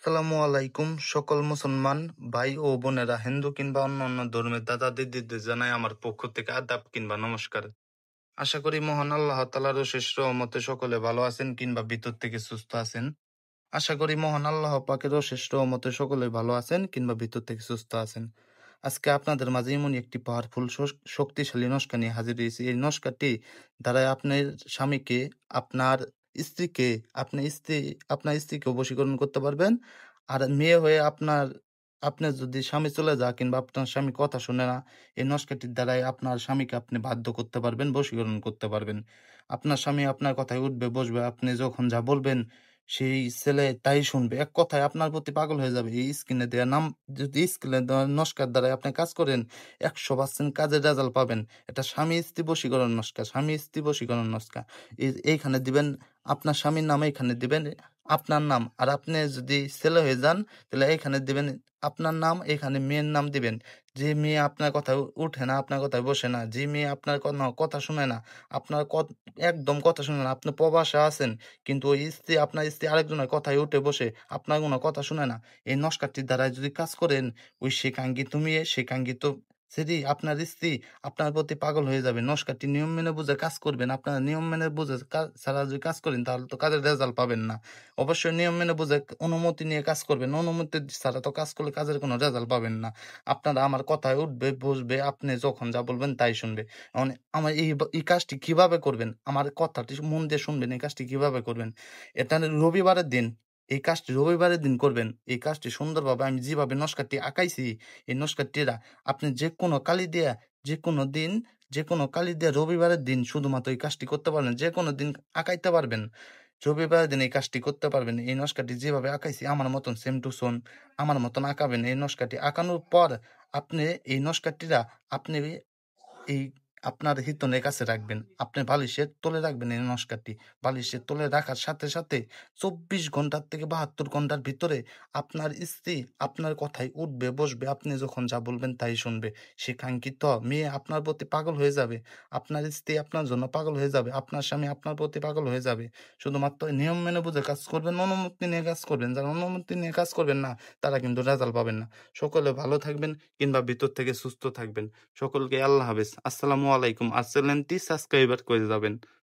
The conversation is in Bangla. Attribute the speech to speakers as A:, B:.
A: আসসালামু আলাইকুম সকল মুসলমান ভাই ও বোনেরা, হিন্দু কিংবা অন্যান্য ধর্মের দাদা দিদিদের জানাই আমার পক্ষ থেকে আদাব কিংবা নমস্কার। আশা করি মহান আল্লাহ তাআলার অশেষ রহমতে সকলে ভালো আছেন কিংবা ভিতর থেকে সুস্থ আছেন। আশা করি মহান আল্লাহ পাকের অশেষ রহমতে সকলে ভালো আছেন কিংবা ভিতর থেকে সুস্থ আছেন। আজকে আপনাদের মাঝে এমন একটি পাওয়ারফুল শক্তিশালী নস্কা নিয়ে হাজির হয়েছি। এই নস্কাটি দ্বারা আপনার স্বামীকে, আপনার স্ত্রীকে, আপনার স্ত্রীকে বশীকরণ করতে পারবেন। আর মেয়ে হয়ে আপনার যদি স্বামী চলে যায় কিংবা আপনার স্বামী কথা শুনে না, এই নস্কাটির দ্বারাই আপনার স্বামীকে আপনি বাধ্য করতে পারবেন, বশীকরণ করতে পারবেন। আপনার স্বামী আপনার কথায় উঠবে বসবে, আপনি যখন যা বলবেন সেই ছেলে তাই শুনবে। এক কথায় আপনার প্রতি পাগল হয়ে যাবে। এই স্ক্রিনে দেওয়া নাম, যদি স্ক্রিনে দেওয়া নস্কার দ্বারা আপনি কাজ করেন, 100% কাজের রেজাল্ট পাবেন। এটা স্বামী স্ত্রী বশীকরণ নস্কা, স্বামী স্ত্রী বশীকরণ নস্কা। এইখানে দিবেন আপনার স্বামীর নাম, এইখানে দিবেন আপনার নাম। আর আপনি যদি ছেলে হয়ে যান তাহলে এইখানে দিবেন আপনার নাম, এখানে মেয়ের নাম দিবেন। যে মেয়ে আপনার কথায় উঠে না, আপনার কথায় বসে না, যে মেয়ে আপনার কোনো কথা শুনে না, আপনার একদম কথা শুনে না, আপনি প্রবাসে আছেন কিন্তু ওই স্ত্রী, আপনার স্ত্রী আরেকজনের কথায় উঠে বসে, আপনার কোনো কথা শুনে না, এই নস্কাটির দ্বারা যদি কাজ করেন, ওই সেকাঙ্ক্ষিত মেয়ে, সেকাঙ্ক্ষিত সেটি আপনার স্ত্রী আপনার প্রতি পাগল হয়ে যাবে। নস্কাটি নিয়ম মেনে বুঝে কাজ করবেন। আপনারা নিয়ম মেনে বুঝে ছাড়া যদি কাজ করেন তাহলে তো কাজের রেজাল্ট পাবেন না। অবশ্যই নিয়ম মেনে বুঝে অনুমতি নিয়ে কাজ করবেন। অনুমতি ছাড়া তো কাজ করলে কাজের কোনো রেজাল্ট পাবেন না। আপনারা আমার কথায় উঠবে বসবে, আপনি যখন যা বলবেন তাই শুনবে। মানে আমার এই কাজটি কিভাবে করবেন, আমার কথাটি মন দিয়ে শুনবেন। এই কাজটি কিভাবে করবেন, এটা রবিবারের দিন, এই কাজটি রবিবারের দিন করবেন। এই কাজটি সুন্দরভাবে আমি যেভাবে নস্কাটি আঁকাইছি, এই নস্কাটিরা আপনি যে কোনো কালি দিয়ে, যে কোনো দিন, যে কোনো কালি দিয়ে রবিবারের দিন শুধুমাত্র এই কাজটি করতে পারবেন। যে কোনো দিন আঁকাইতে পারবেন, রবিবারের দিন এই কাজটি করতে পারবেন। এই নস্কাটি যেভাবে আঁকাইছি আমার মতন সেম টু সেম আমার মতন আঁকাবেন। এই নস্কাটি আঁকানোর পর আপনি এই নস্কাটিরা আপনি এই আপনার হিতনের কাছে রাখবেন। আপনি বালিশের তলে রাখবেন এই নস্কাটি। বালিশের তলে রাখার সাথে সাথে 24 ঘন্টার থেকে 72 ঘন্টার ভিতরে আপনার স্ত্রী আপনার কথায় উঠবে বসবে, আপনি যখন যা বলবেন তাই শুনবে। সে কাঙ্ক্ষিত মেয়ে আপনার প্রতি পাগল হয়ে যাবে। আপনার স্ত্রী আপনার জন্য পাগল হয়ে যাবে। আপনার স্বামী আপনার প্রতি পাগল হয়ে যাবে। শুধুমাত্র নিয়ম মেনে বুঝে কাজ করবেন, অনুমতি নিয়ে কাজ করবেন। যারা অনুমতি নিয়ে কাজ করবেন না তারা কিন্তু রেজাল্ট পাবেন না। সকলে ভালো থাকবেন কিংবা ভিতর থেকে সুস্থ থাকবেন। সকলকে আল্লাহ হাফেজ। আসসালামু আলাইকুম। আর চ্যানেলটি সাবস্ক্রাইবার করে যাবেন।